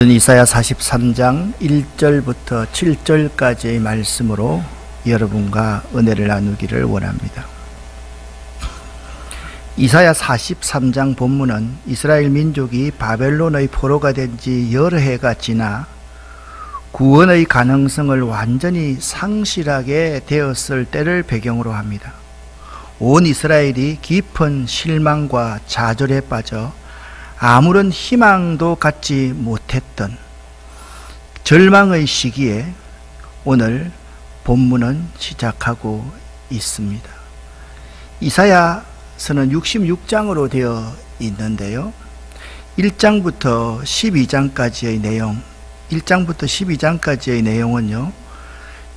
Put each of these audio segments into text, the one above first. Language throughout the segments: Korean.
이사야 43장 1절부터 7절까지의 말씀으로 여러분과 은혜를 나누기를 원합니다. 이사야 43장 본문은 이스라엘 민족이 바벨론의 포로가 된 지 여러 해가 지나 구원의 가능성을 완전히 상실하게 되었을 때를 배경으로 합니다. 온 이스라엘이 깊은 실망과 좌절에 빠져 아무런 희망도 갖지 못했던 절망의 시기에 오늘 본문은 시작하고 있습니다. 이사야서는 66장으로 되어 있는데요, 1장부터 12장까지의 내용, 1장부터 12장까지의 내용은요,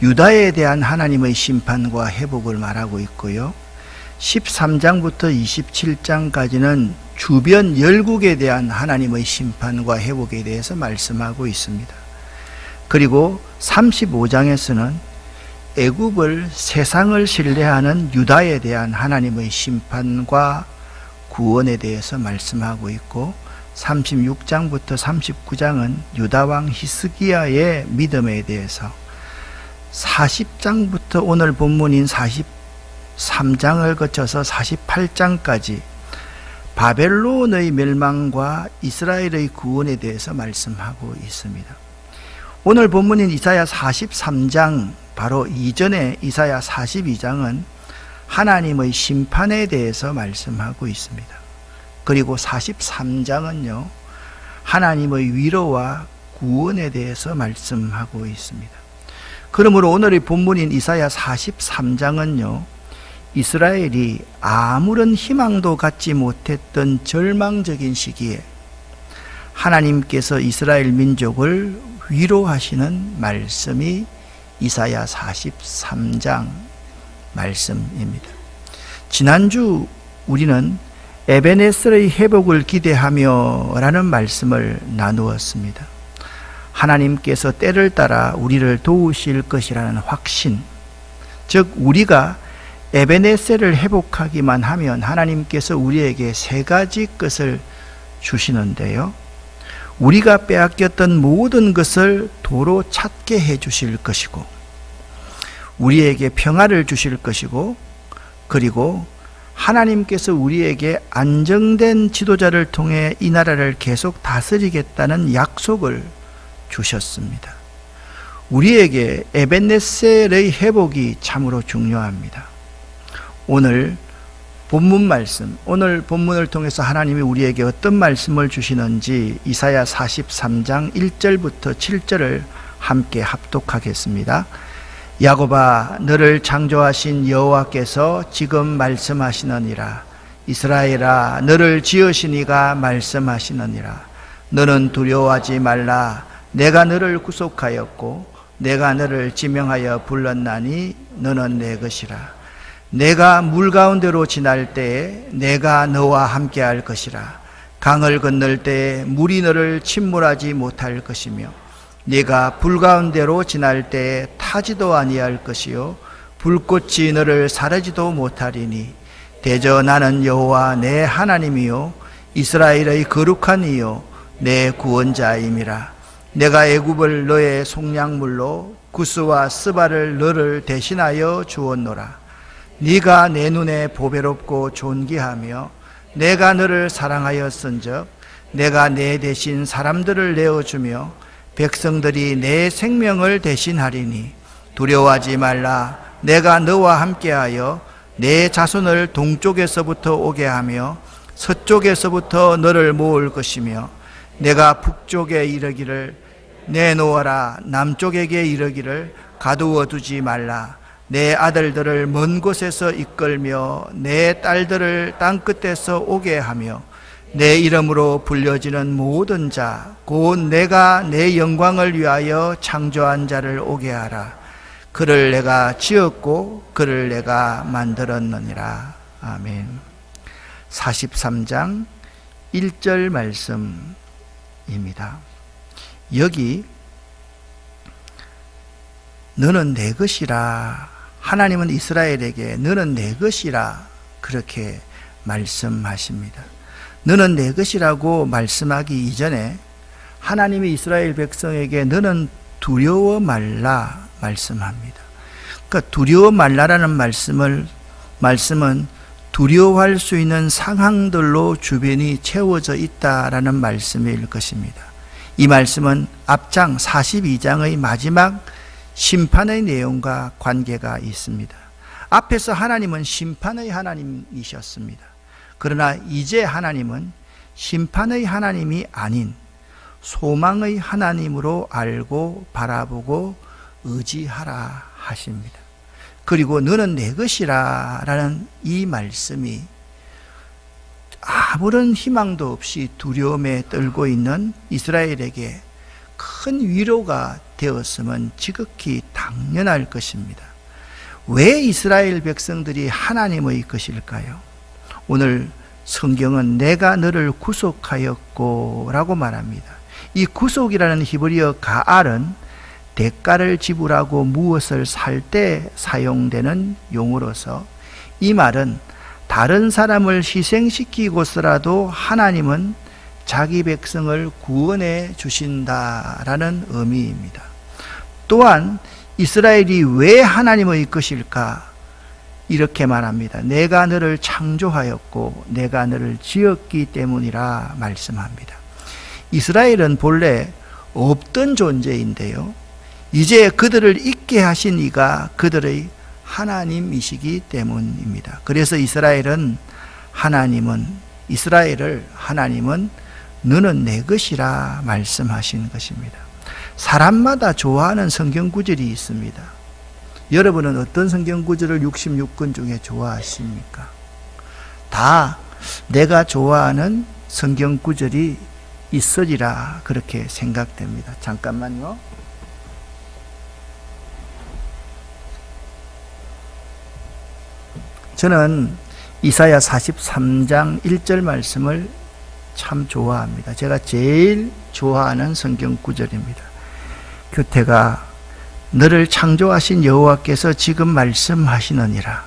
유다에 대한 하나님의 심판과 회복을 말하고 있고요, 13장부터 27장까지는 주변 열국에 대한 하나님의 심판과 회복에 대해서 말씀하고 있습니다. 그리고 35장에서는 애굽을 세상을 신뢰하는 유다에 대한 하나님의 심판과 구원에 대해서 말씀하고 있고, 36장부터 39장은 유다 왕 히스기야의 믿음에 대해서, 40장부터 오늘 본문인 43장을 거쳐서 48장까지 바벨론의 멸망과 이스라엘의 구원에 대해서 말씀하고 있습니다. 오늘 본문인 이사야 43장 바로 이전에 이사야 42장은 하나님의 심판에 대해서 말씀하고 있습니다. 그리고 43장은요, 하나님의 위로와 구원에 대해서 말씀하고 있습니다. 그러므로 오늘의 본문인 이사야 43장은요, 이스라엘이 아무런 희망도 갖지 못했던 절망적인 시기에 하나님께서 이스라엘 민족을 위로하시는 말씀이 이사야 43장 말씀입니다. 지난주 우리는 에베네셀의 회복을 기대하며 라는 말씀을 나누었습니다. 하나님께서 때를 따라 우리를 도우실 것이라는 확신, 즉 우리가 에베네셀을 회복하기만 하면 하나님께서 우리에게 세 가지 것을 주시는데요, 우리가 빼앗겼던 모든 것을 도로 찾게 해 주실 것이고, 우리에게 평화를 주실 것이고, 그리고 하나님께서 우리에게 안정된 지도자를 통해 이 나라를 계속 다스리겠다는 약속을 주셨습니다. 우리에게 에베네셀의 회복이 참으로 중요합니다. 오늘 본문 말씀, 오늘 본문을 통해서 하나님이 우리에게 어떤 말씀을 주시는지 이사야 43장 1절부터 7절을 함께 합독하겠습니다. 야곱아, 너를 창조하신 여호와께서 지금 말씀하시느니라. 이스라엘아, 너를 지으신 이가 말씀하시느니라. 너는 두려워하지 말라. 내가 너를 구속하였고 내가 너를 지명하여 불렀나니 너는 내 것이라. 내가 물 가운데로 지날 때에 내가 너와 함께 할 것이라. 강을 건널 때에 물이 너를 침몰하지 못할 것이며, 네가 불 가운데로 지날 때에 타지도 아니할 것이요 불꽃이 너를 사르지도 못하리니, 대저 나는 여호와 내 하나님이요 이스라엘의 거룩한 이요 내 구원자임이라. 내가 애굽을 너의 속량물로 구스와 스바를 너를 대신하여 주었노라. 네가 내 눈에 보배롭고 존귀하며 내가 너를 사랑하였은즉 내가 내 대신 사람들을 내어주며 백성들이 내 생명을 대신하리니, 두려워하지 말라. 내가 너와 함께하여 내 자손을 동쪽에서부터 오게 하며 서쪽에서부터 너를 모을 것이며, 내가 북쪽에 이르기를 내놓아라. 남쪽에게 이르기를 가두어 두지 말라. 내 아들들을 먼 곳에서 이끌며 내 딸들을 땅끝에서 오게 하며, 내 이름으로 불려지는 모든 자 곧 내가 내 영광을 위하여 창조한 자를 오게 하라. 그를 내가 지었고 그를 내가 만들었느니라. 아멘. 43장 1절 말씀입니다. 여기 너는 내 것이라, 하나님은 이스라엘에게 너는 내 것이라 그렇게 말씀하십니다. 너는 내 것이라고 말씀하기 이전에 하나님이 이스라엘 백성에게 너는 두려워 말라 말씀합니다. 그러니까 두려워 말라라는 말씀은 두려워할 수 있는 상황들로 주변이 채워져 있다라는 말씀일 것입니다. 이 말씀은 앞장 42장의 마지막 심판의 내용과 관계가 있습니다. 앞에서 하나님은 심판의 하나님이셨습니다. 그러나 이제 하나님은 심판의 하나님이 아닌 소망의 하나님으로 알고 바라보고 의지하라 하십니다. 그리고 너는 내 것이라 라는 이 말씀이 아무런 희망도 없이 두려움에 떨고 있는 이스라엘에게 큰 위로가 되었으면 지극히 당연할 것입니다. 왜 이스라엘 백성들이 하나님의 것일까요? 오늘 성경은 내가 너를 구속하였고 라고 말합니다. 이 구속이라는 히브리어 가알은 대가를 지불하고 무엇을 살 때 사용되는 용어로서 이 말은 다른 사람을 희생시키고서라도 하나님은 자기 백성을 구원해 주신다라는 의미입니다. 또한 이스라엘이 왜 하나님의 것일까? 이렇게 말합니다. 내가 너를 창조하였고 내가 너를 지었기 때문이라 말씀합니다. 이스라엘은 본래 없던 존재인데요, 이제 그들을 있게 하신 이가 그들의 하나님이시기 때문입니다. 그래서 이스라엘을 하나님은 너는 내 것이라 말씀하신 것입니다. 사람마다 좋아하는 성경 구절이 있습니다. 여러분은 어떤 성경 구절을 66권 중에 좋아하십니까? 다 내가 좋아하는 성경 구절이 있으리라 그렇게 생각됩니다. 잠깐만요. 저는 이사야 43장 1절 말씀을 참 좋아합니다. 제가 제일 좋아하는 성경 구절입니다. 교태가 너를 창조하신 여호와께서 지금 말씀하시느니라.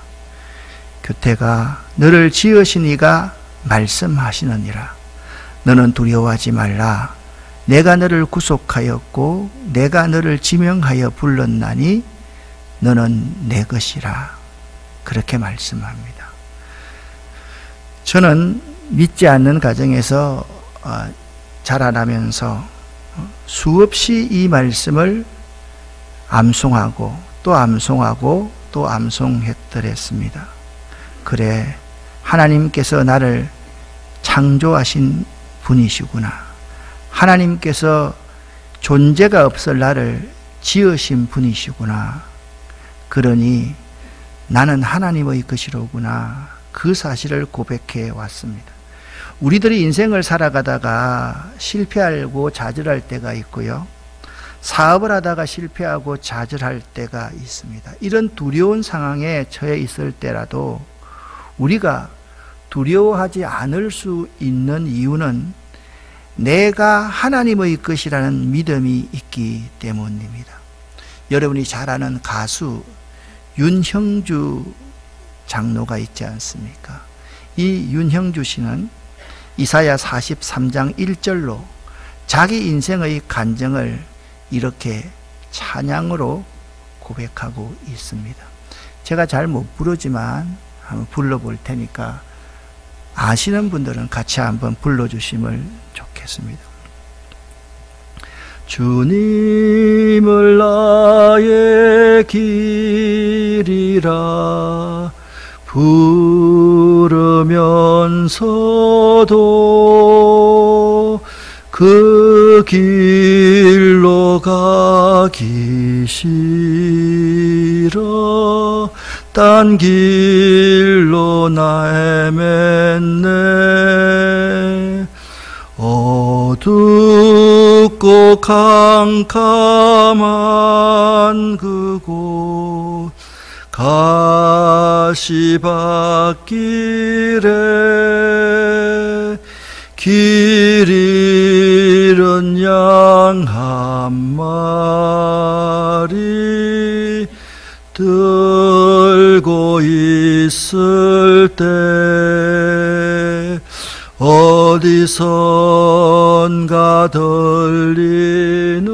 교태가 너를 지으신 이가 말씀하시느니라. 너는 두려워하지 말라. 내가 너를 구속하였고 내가 너를 지명하여 불렀나니 너는 내 것이라. 그렇게 말씀합니다. 저는 믿지 않는 가정에서 자라나면서 수없이 이 말씀을 암송하고 또 암송하고 또 암송했더랬습니다. 그래, 하나님께서 나를 창조하신 분이시구나. 하나님께서 존재가 없을 나를 지으신 분이시구나. 그러니 나는 하나님의 것이로구나. 그 사실을 고백해 왔습니다. 우리들이 인생을 살아가다가 실패하고 좌절할 때가 있고요, 사업을 하다가 실패하고 좌절할 때가 있습니다. 이런 두려운 상황에 처해 있을 때라도 우리가 두려워하지 않을 수 있는 이유는 내가 하나님의 것이라는 믿음이 있기 때문입니다. 여러분이 잘 아는 가수 윤형주 장로가 있지 않습니까? 이 윤형주 씨는 이사야 43장 1절로 자기 인생의 간증을 이렇게 찬양으로 고백하고 있습니다. 제가 잘 못 부르지만 한번 불러볼 테니까 아시는 분들은 같이 한번 불러주시면 좋겠습니다. 주님을 나의 길이라 부르면서도 그 길로 가기 싫어 딴 길로 나 헤맸네. 어둡고 캄캄한 그곳 가시밭길에 길 잃은 양 한 마리 들고 있을 때 어디선가 들리는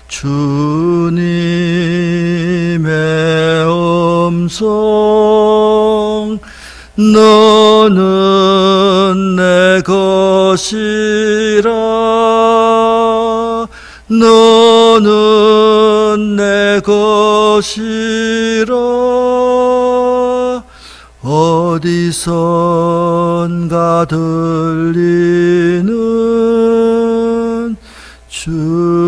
주님의 음성, 너는 내 것이라, 너는 내 것이라. 어디선가 들리는 주님의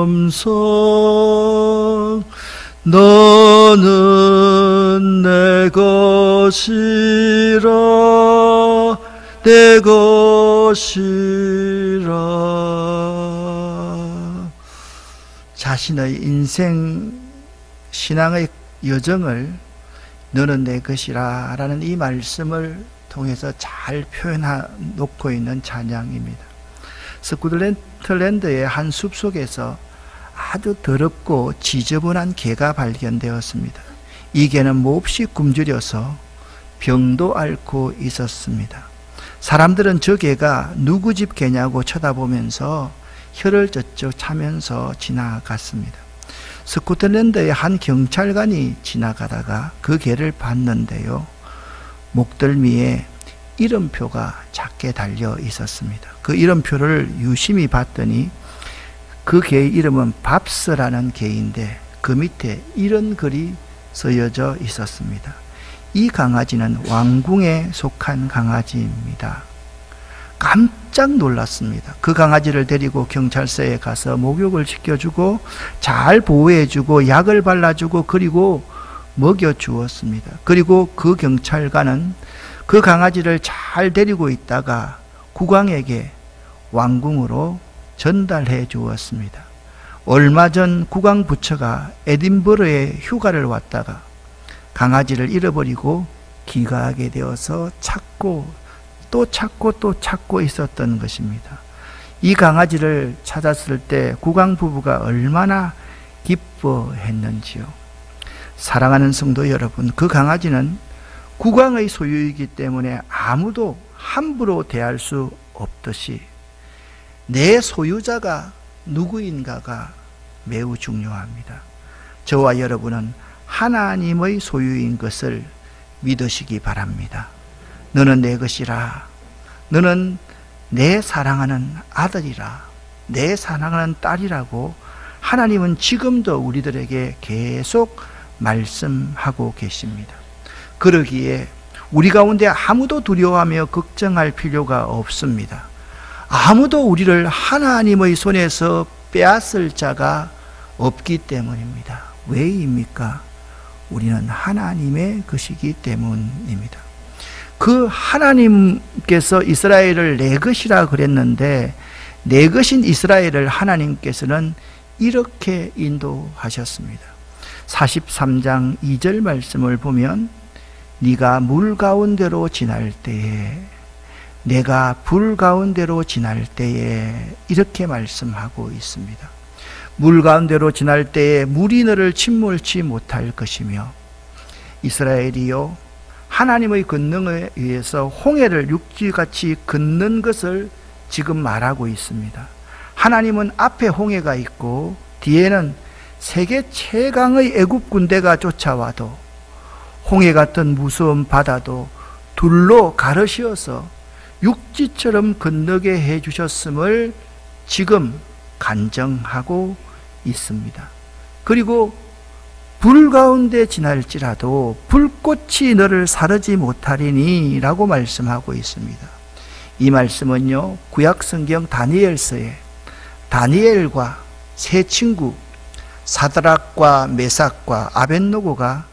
음성, 너는 내 것이라, 내 것이라. 자신의 인생 신앙의 여정을 너는 내 것이라 라는 이 말씀을 통해서 잘 표현해놓고 있는 찬양입니다. 스코틀랜드의 한 숲속에서 아주 더럽고 지저분한 개가 발견되었습니다. 이 개는 몹시 굶주려서 병도 앓고 있었습니다. 사람들은 저 개가 누구 집 개냐고 쳐다보면서 혀를 쩍쩍 차면서 지나갔습니다. 스코틀랜드의 한 경찰관이 지나가다가 그 개를 봤는데요, 목덜미에 이름표가 작게 달려 있었습니다. 그 이름표를 유심히 봤더니 그 개의 이름은 밥스라는 개인데 그 밑에 이런 글이 쓰여져 있었습니다. 이 강아지는 왕궁에 속한 강아지입니다. 깜짝 놀랐습니다. 그 강아지를 데리고 경찰서에 가서 목욕을 시켜주고 잘 보호해주고 약을 발라주고 그리고 먹여주었습니다. 그리고 그 경찰관은 그 강아지를 잘 데리고 있다가 국왕에게 왕궁으로 전달해 주었습니다. 얼마 전 국왕 부처가 에딘버러에 휴가를 왔다가 강아지를 잃어버리고 귀가하게 되어서 찾고 또 찾고 있었던 것입니다. 이 강아지를 찾았을 때 국왕 부부가 얼마나 기뻐했는지요. 사랑하는 성도 여러분, 그 강아지는 국왕의 소유이기 때문에 아무도 함부로 대할 수 없듯이 내 소유자가 누구인가가 매우 중요합니다. 저와 여러분은 하나님의 소유인 것을 믿으시기 바랍니다. 너는 내 것이라, 너는 내 사랑하는 아들이라, 내 사랑하는 딸이라고 하나님은 지금도 우리들에게 계속 말씀하고 계십니다. 그러기에 우리 가운데 아무도 두려워하며 걱정할 필요가 없습니다. 아무도 우리를 하나님의 손에서 빼앗을 자가 없기 때문입니다. 왜입니까? 우리는 하나님의 것이기 때문입니다. 그 하나님께서 이스라엘을 내 것이라 그랬는데 내 것인 이스라엘을 하나님께서는 이렇게 인도하셨습니다. 43장 2절 말씀을 보면 네가 물 가운데로 지날 때에, 내가 불 가운데로 지날 때에, 이렇게 말씀하고 있습니다. 물 가운데로 지날 때에 물이 너를 침몰치 못할 것이며, 이스라엘이요 하나님의 권능에 의해서 홍해를 육지같이 걷는 것을 지금 말하고 있습니다. 하나님은 앞에 홍해가 있고 뒤에는 세계 최강의 애굽 군대가 쫓아와도 홍해 같은 무서운 바다도 둘로 가르시어서 육지처럼 건너게 해주셨음을 지금 간증하고 있습니다. 그리고 불 가운데 지날지라도 불꽃이 너를 사르지 못하리니 라고 말씀하고 있습니다. 이 말씀은요, 구약성경 다니엘서에 다니엘과 세 친구 사드락과 메삭과 아벳노고가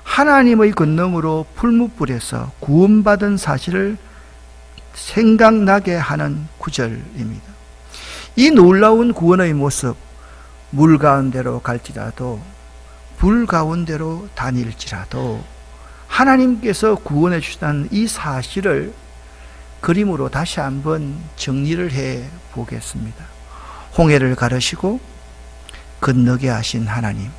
하나님의 권능으로 풀무불에서 구원받은 사실을 생각나게 하는 구절입니다. 이 놀라운 구원의 모습, 물 가운데로 갈지라도 불 가운데로 다닐지라도 하나님께서 구원해 주시다는 이 사실을 그림으로 다시 한번 정리를 해 보겠습니다. 홍해를 가르시고 건너게 하신 하나님,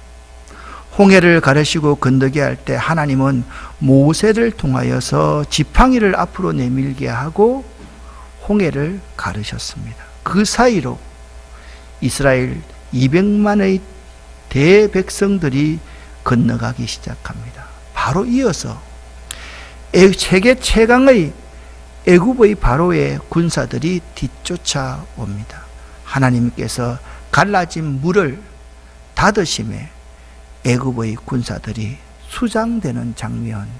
홍해를 가르시고 건너게 할 때 하나님은 모세를 통하여서 지팡이를 앞으로 내밀게 하고 홍해를 가르셨습니다. 그 사이로 이스라엘 200만의 대백성들이 건너가기 시작합니다. 바로 이어서 세계 최강의 애굽의 바로의 군사들이 뒤쫓아옵니다. 하나님께서 갈라진 물을 닫으심에 애굽의 군사들이 수장되는 장면입니다.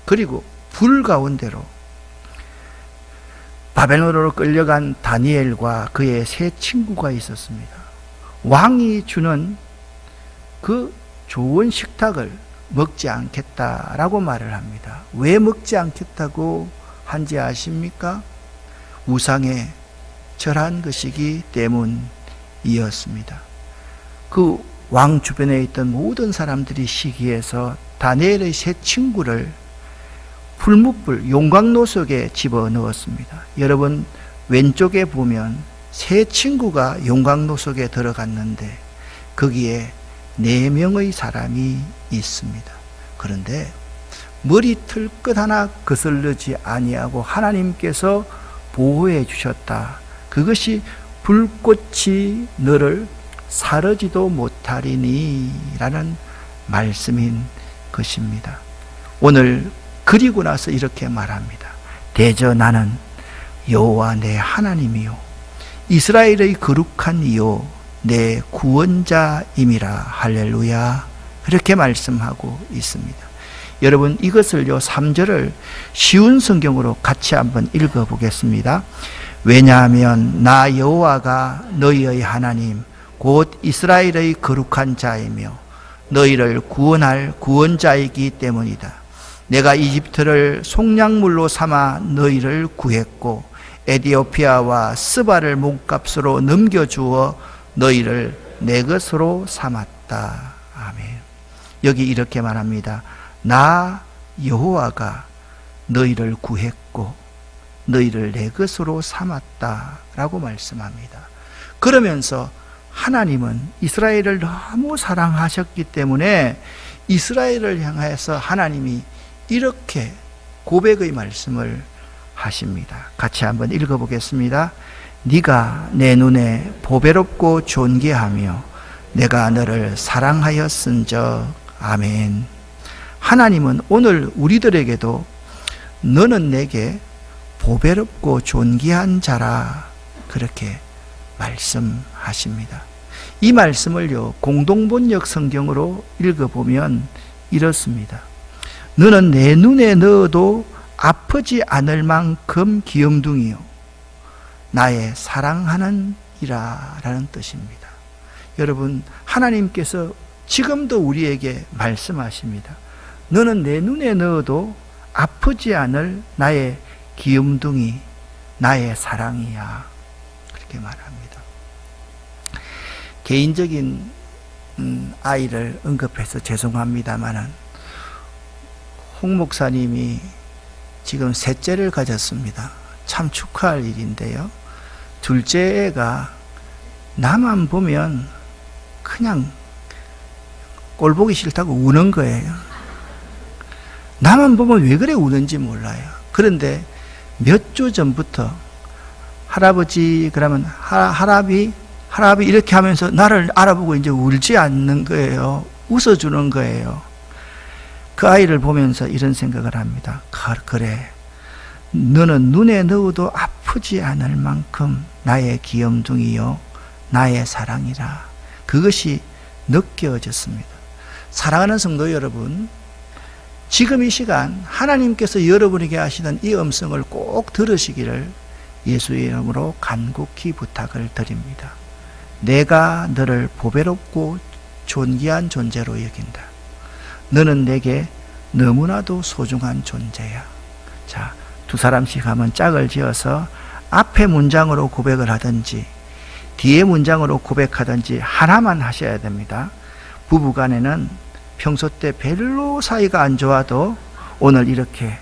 그리고 불 가운데로 바벨론으로 끌려간 다니엘과 그의 세 친구가 있었습니다. 왕이 주는 그 좋은 식탁을 먹지 않겠다라고 말을 합니다. 왜 먹지 않겠다고 한지 아십니까? 우상에 절한 것이기 때문이었습니다. 그 왕 주변에 있던 모든 사람들이 시기해서 다니엘의 세 친구를 풀무불 용광로 속에 집어넣었습니다. 여러분 왼쪽에 보면 세 친구가 용광로 속에 들어갔는데 거기에 4명의 사람이 있습니다. 그런데 머리털 끝 하나 거슬르지 아니하고 하나님께서 보호해 주셨다. 그것이 불꽃이 너를 사르지도 못하리니 라는 말씀인 것입니다. 오늘 그리고 나서 이렇게 말합니다. 대저 나는 여호와 내 하나님이요 이스라엘의 거룩한 이요 내 구원자임이라. 할렐루야. 이렇게 말씀하고 있습니다. 여러분 이것을요 3절을 쉬운 성경으로 같이 한번 읽어보겠습니다. 왜냐하면 나 여호와가 너희의 하나님 곧 이스라엘의 거룩한 자이며 너희를 구원할 구원자이기 때문이다. 내가 이집트를 속량물로 삼아 너희를 구했고 에디오피아와 스바를 몸값으로 넘겨주어 너희를 내 것으로 삼았다. 아멘. 여기 이렇게 말합니다. 나 여호와가 너희를 구했고 너희를 내 것으로 삼았다 라고 말씀합니다. 그러면서 하나님은 이스라엘을 너무 사랑하셨기 때문에 이스라엘을 향해서 하나님이 이렇게 고백의 말씀을 하십니다. 같이 한번 읽어보겠습니다. 네가 내 눈에 보배롭고 존귀하며 내가 너를 사랑하였은즉. 아멘. 하나님은 오늘 우리들에게도 너는 내게 보배롭고 존귀한 자라 그렇게 말씀하십니다. 이 말씀을요 공동번역 성경으로 읽어보면 이렇습니다. 너는 내 눈에 넣어도 아프지 않을 만큼 귀염둥이요 나의 사랑하는 이라 라는 뜻입니다. 여러분 하나님께서 지금도 우리에게 말씀하십니다. 너는 내 눈에 넣어도 아프지 않을 나의 귀염둥이 나의 사랑이야 그렇게 말합니다. 개인적인 아이를 언급해서 죄송합니다만은 홍 목사님이 지금 셋째를 가졌습니다. 참 축하할 일인데요. 둘째 애가 나만 보면 그냥 꼴 보기 싫다고 우는 거예요. 나만 보면 왜 그래 우는지 몰라요. 그런데 몇 주 전부터 할아버지 그러면 할아비 이렇게 하면서 나를 알아보고 이제 울지 않는 거예요. 웃어주는 거예요. 그 아이를 보면서 이런 생각을 합니다. 그래 너는 눈에 넣어도 아프지 않을 만큼 나의 귀염둥이요 나의 사랑이라. 그것이 느껴졌습니다. 사랑하는 성도 여러분, 지금 이 시간 하나님께서 여러분에게 하시는 이 음성을 꼭 들으시기를 예수의 이름으로 간곡히 부탁을 드립니다. 내가 너를 보배롭고 존귀한 존재로 여긴다. 너는 내게 너무나도 소중한 존재야. 자, 두 사람씩 한번 짝을 지어서 앞에 문장으로 고백을 하든지 뒤에 문장으로 고백하든지 하나만 하셔야 됩니다. 부부간에는 평소 때 별로 사이가 안 좋아도 오늘 이렇게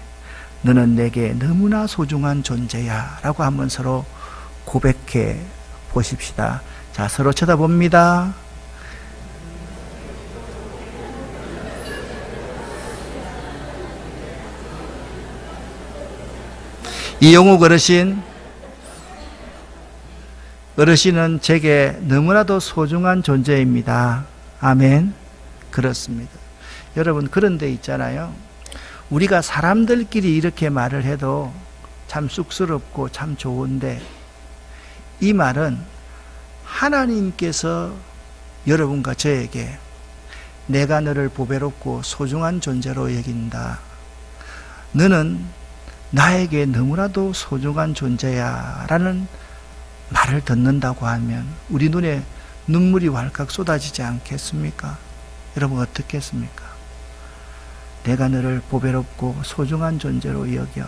너는 내게 너무나 소중한 존재야 라고 한번 서로 고백해 보십시다. 자, 서로 쳐다봅니다. 이용욱 어르신은 제게 너무나도 소중한 존재입니다. 아멘. 그렇습니다. 여러분, 그런 데 있잖아요. 우리가 사람들끼리 이렇게 말을 해도 참 쑥스럽고 참 좋은데, 이 말은 하나님께서 여러분과 저에게 내가 너를 보배롭고 소중한 존재로 여긴다. 너는 나에게 너무나도 소중한 존재야 라는 말을 듣는다고 하면 우리 눈에 눈물이 왈칵 쏟아지지 않겠습니까? 여러분, 어떻겠습니까? 내가 너를 보배롭고 소중한 존재로 여겨.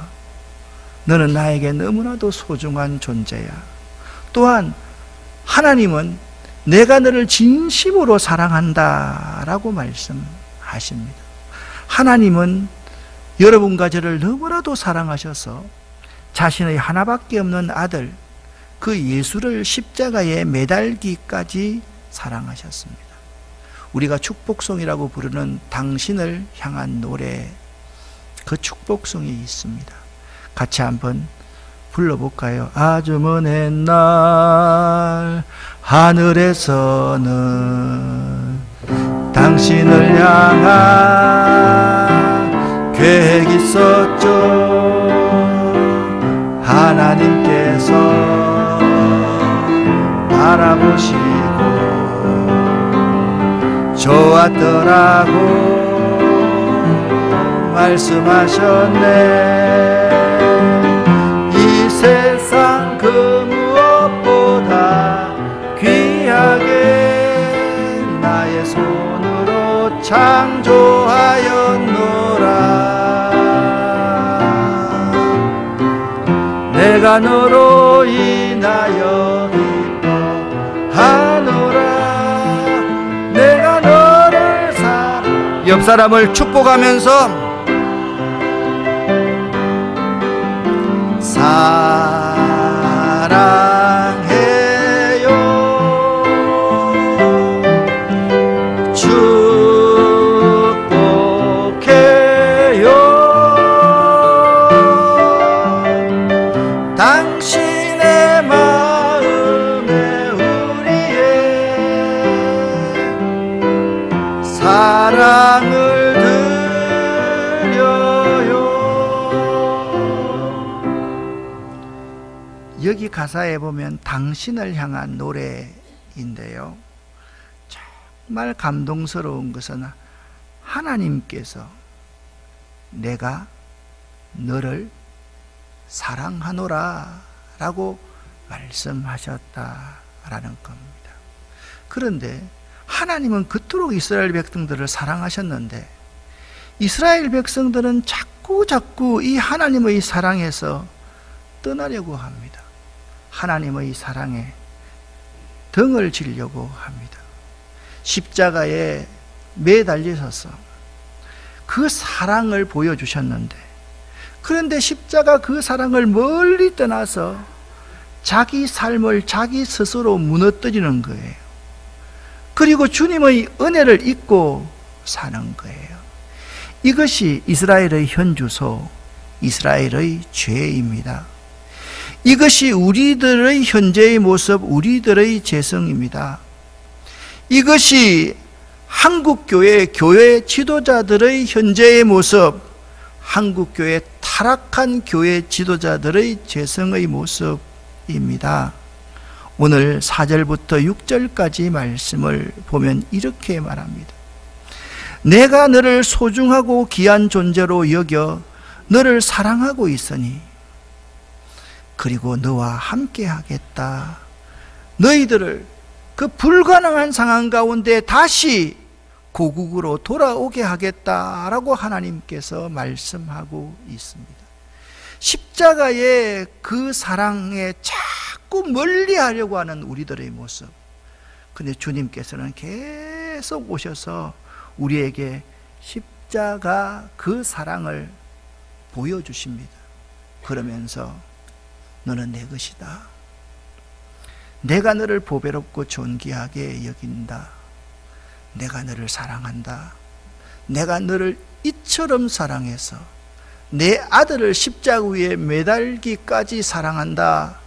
너는 나에게 너무나도 소중한 존재야. 또한 하나님은 내가 너를 진심으로 사랑한다 라고 말씀하십니다. 하나님은 여러분과 저를 너무나도 사랑하셔서 자신의 하나밖에 없는 아들, 그 예수를 십자가에 매달기까지 사랑하셨습니다. 우리가 축복송이라고 부르는 당신을 향한 노래, 그 축복송이 있습니다. 같이 한번 불러볼까요? 아주 먼 날 하늘에서는 당신을 향한 계획 있었죠. 하나님께서 바라보시고 좋았더라고 말씀하셨네. 이 세상 그 무엇보다 귀하게 나의 손으로 창조하였노라. 내가 너로 인하여 기뻐하노라. 내가 너를 옆 사람을 축복하면서 사랑해요. 축복해요. 당신의 마음에 우리의 사랑을 여기 가사에 보면 당신을 향한 노래인데요, 정말 감동스러운 것은 하나님께서 내가 너를 사랑하노라 라고 말씀하셨다라는 겁니다. 그런데 하나님은 그토록 이스라엘 백성들을 사랑하셨는데 이스라엘 백성들은 자꾸 이 하나님의 사랑에서 떠나려고 합니다. 하나님의 사랑에 등을 지려고 합니다. 십자가에 매달리셔서 그 사랑을 보여주셨는데, 그런데 십자가 그 사랑을 멀리 떠나서 자기 삶을 자기 스스로 무너뜨리는 거예요. 그리고 주님의 은혜를 잊고 사는 거예요. 이것이 이스라엘의 현주소, 이스라엘의 죄입니다. 이것이 우리들의 현재의 모습, 우리들의 재성입니다. 이것이 한국교회, 교회 지도자들의 현재의 모습, 한국교회 타락한 교회 지도자들의 재성의 모습입니다. 오늘 4절부터 6절까지 말씀을 보면 이렇게 말합니다. 내가 너를 소중하고 귀한 존재로 여겨 너를 사랑하고 있으니 그리고 너와 함께 하겠다. 너희들을 그 불가능한 상황 가운데 다시 고국으로 돌아오게 하겠다라고 하나님께서 말씀하고 있습니다. 십자가의 그 사랑에 자꾸 멀리 하려고 하는 우리들의 모습, 근데 주님께서는 계속 오셔서 우리에게 십자가 그 사랑을 보여주십니다. 그러면서 너는 내 것이다. 내가 너를 보배롭고 존귀하게 여긴다. 내가 너를 사랑한다. 내가 너를 이처럼 사랑해서 내 아들을 십자가 위에 매달기까지 사랑한다.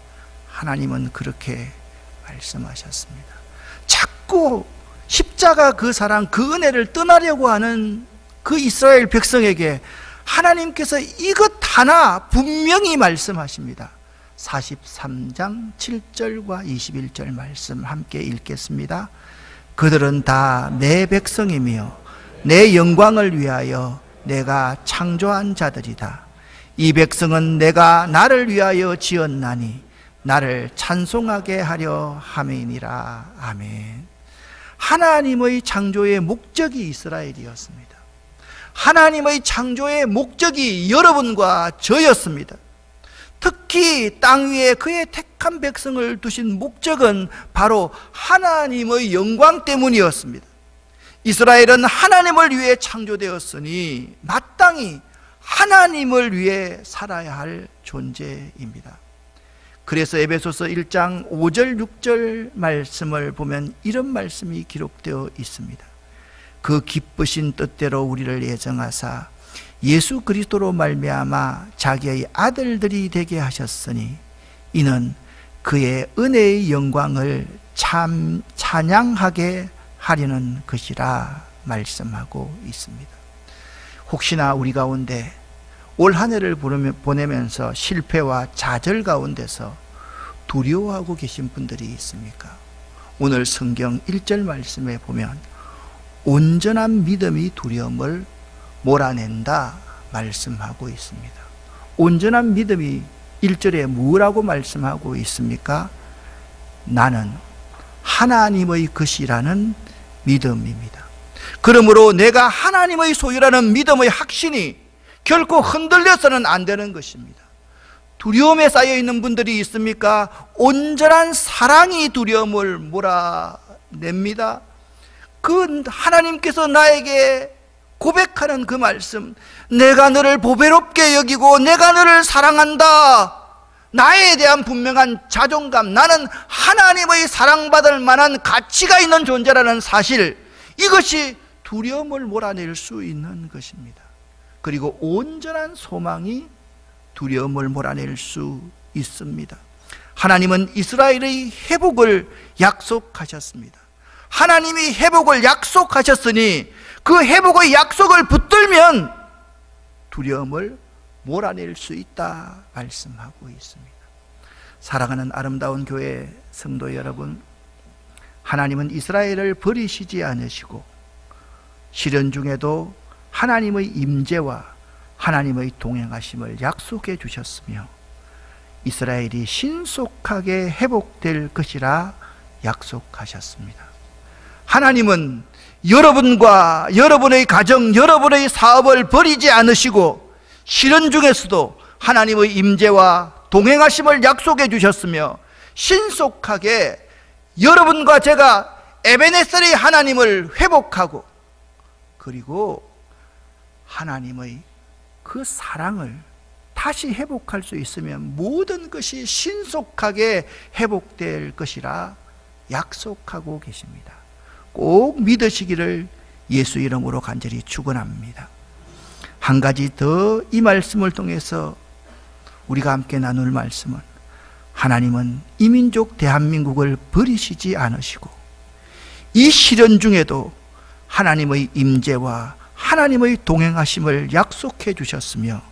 하나님은 그렇게 말씀하셨습니다. 자꾸 십자가 그 사랑, 그 은혜를 떠나려고 하는 그 이스라엘 백성에게 하나님께서 이것 하나 분명히 말씀하십니다. 43장 7절과 21절 말씀 함께 읽겠습니다. 그들은 다 내 백성이며 내 영광을 위하여 내가 창조한 자들이다. 이 백성은 내가 나를 위하여 지었나니 나를 찬송하게 하려 함이니라. 아멘. 하나님의 창조의 목적이 이스라엘이었습니다. 하나님의 창조의 목적이 여러분과 저였습니다. 특히 땅 위에 그의 택한 백성을 두신 목적은 바로 하나님의 영광 때문이었습니다. 이스라엘은 하나님을 위해 창조되었으니 마땅히 하나님을 위해 살아야 할 존재입니다. 그래서 에베소서 1장 5절 6절 말씀을 보면 이런 말씀이 기록되어 있습니다. 그 기쁘신 뜻대로 우리를 예정하사 예수 그리스도로 말미암아 자기의 아들들이 되게 하셨으니 이는 그의 은혜의 영광을 참 찬양하게 하려는 것이라 말씀하고 있습니다. 혹시나 우리 가운데 올 한 해를 보내면서 실패와 좌절 가운데서 두려워하고 계신 분들이 있습니까? 오늘 성경 1절 말씀에 보면 온전한 믿음이 두려움을 몰아낸다 말씀하고 있습니다. 온전한 믿음이 1절에 뭐라고 말씀하고 있습니까? 나는 하나님의 것이라는 믿음입니다. 그러므로 내가 하나님의 소유라는 믿음의 확신이 결코 흔들려서는 안 되는 것입니다. 두려움에 쌓여 있는 분들이 있습니까? 온전한 사랑이 두려움을 몰아냅니다. 그 하나님께서 나에게 고백하는 그 말씀, 내가 너를 보배롭게 여기고 내가 너를 사랑한다. 나에 대한 분명한 자존감, 나는 하나님의 사랑받을 만한 가치가 있는 존재라는 사실, 이것이 두려움을 몰아낼 수 있는 것입니다. 그리고 온전한 소망이 두려움을 몰아낼 수 있습니다. 하나님은 이스라엘의 회복을 약속하셨습니다. 하나님이 회복을 약속하셨으니 그 회복의 약속을 붙들면 두려움을 몰아낼 수 있다 말씀하고 있습니다. 사랑하는 아름다운 교회 성도 여러분, 하나님은 이스라엘을 버리시지 않으시고 시련 중에도 하나님의 임재와 하나님의 동행하심을 약속해 주셨으며 이스라엘이 신속하게 회복될 것이라 약속하셨습니다. 하나님은 여러분과 여러분의 가정, 여러분의 사업을 버리지 않으시고 시련 중에서도 하나님의 임재와 동행하심을 약속해 주셨으며 신속하게 여러분과 제가 에베네셀의 하나님을 회복하고 그리고 하나님의 그 사랑을 다시 회복할 수 있으면 모든 것이 신속하게 회복될 것이라 약속하고 계십니다. 꼭 믿으시기를 예수 이름으로 간절히 축원합니다. 한 가지 더 이 말씀을 통해서 우리가 함께 나눌 말씀은 하나님은 이민족 대한민국을 버리시지 않으시고 이 시련 중에도 하나님의 임재와 하나님의 동행하심을 약속해 주셨으며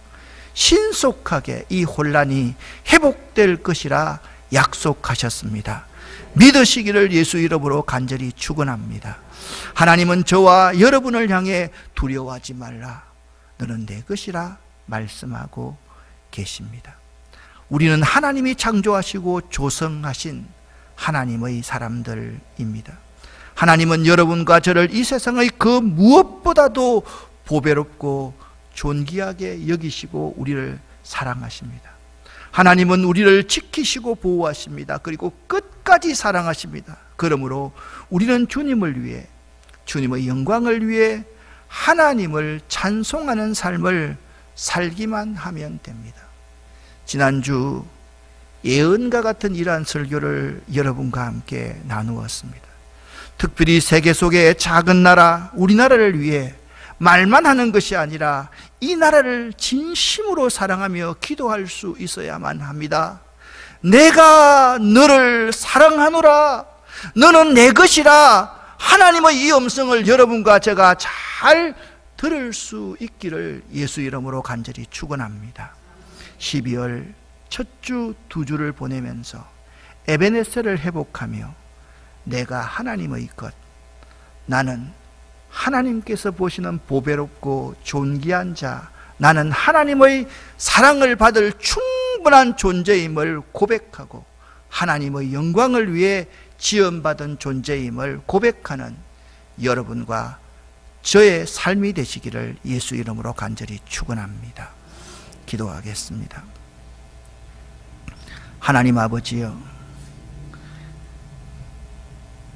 신속하게 이 혼란이 회복될 것이라 약속하셨습니다. 믿으시기를 예수 이름으로 간절히 축원합니다. 하나님은 저와 여러분을 향해 두려워하지 말라, 너는 내 것이라 말씀하고 계십니다. 우리는 하나님이 창조하시고 조성하신 하나님의 사람들입니다. 하나님은 여러분과 저를 이 세상의 그 무엇보다도 보배롭고 존귀하게 여기시고 우리를 사랑하십니다. 하나님은 우리를 지키시고 보호하십니다. 그리고 끝까지 사랑하십니다. 그러므로 우리는 주님을 위해, 주님의 영광을 위해 하나님을 찬송하는 삶을 살기만 하면 됩니다. 지난주 예언과 같은 이러한 설교를 여러분과 함께 나누었습니다. 특별히 세계 속의 작은 나라 우리나라를 위해 말만 하는 것이 아니라 이 나라를 진심으로 사랑하며 기도할 수 있어야만 합니다. 내가 너를 사랑하노라, 너는 내 것이라, 하나님의 이 음성을 여러분과 제가 잘 들을 수 있기를 예수 이름으로 간절히 축원합니다. 12월 첫 주 두 주를 보내면서 에베네셀을 회복하며 내가 하나님의 것, 나는 하나님께서 보시는 보배롭고 존귀한 자, 나는 하나님의 사랑을 받을 충분한 존재임을 고백하고 하나님의 영광을 위해 지음받은 존재임을 고백하는 여러분과 저의 삶이 되시기를 예수 이름으로 간절히 축원합니다. 기도하겠습니다. 하나님 아버지여,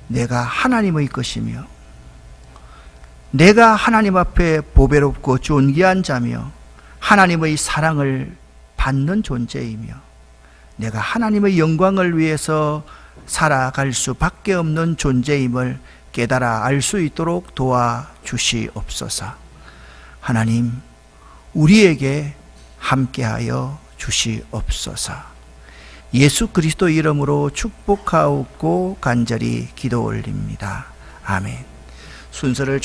내가 하나님의 것이며 내가 하나님 앞에 보배롭고 존귀한 자며 하나님의 사랑을 받는 존재이며 내가 하나님의 영광을 위해서 살아갈 수밖에 없는 존재임을 깨달아 알 수 있도록 도와주시옵소서. 하나님, 우리에게 함께하여 주시옵소서. 예수 그리스도 이름으로 축복하옵고 간절히 기도 올립니다. 아멘. 순서를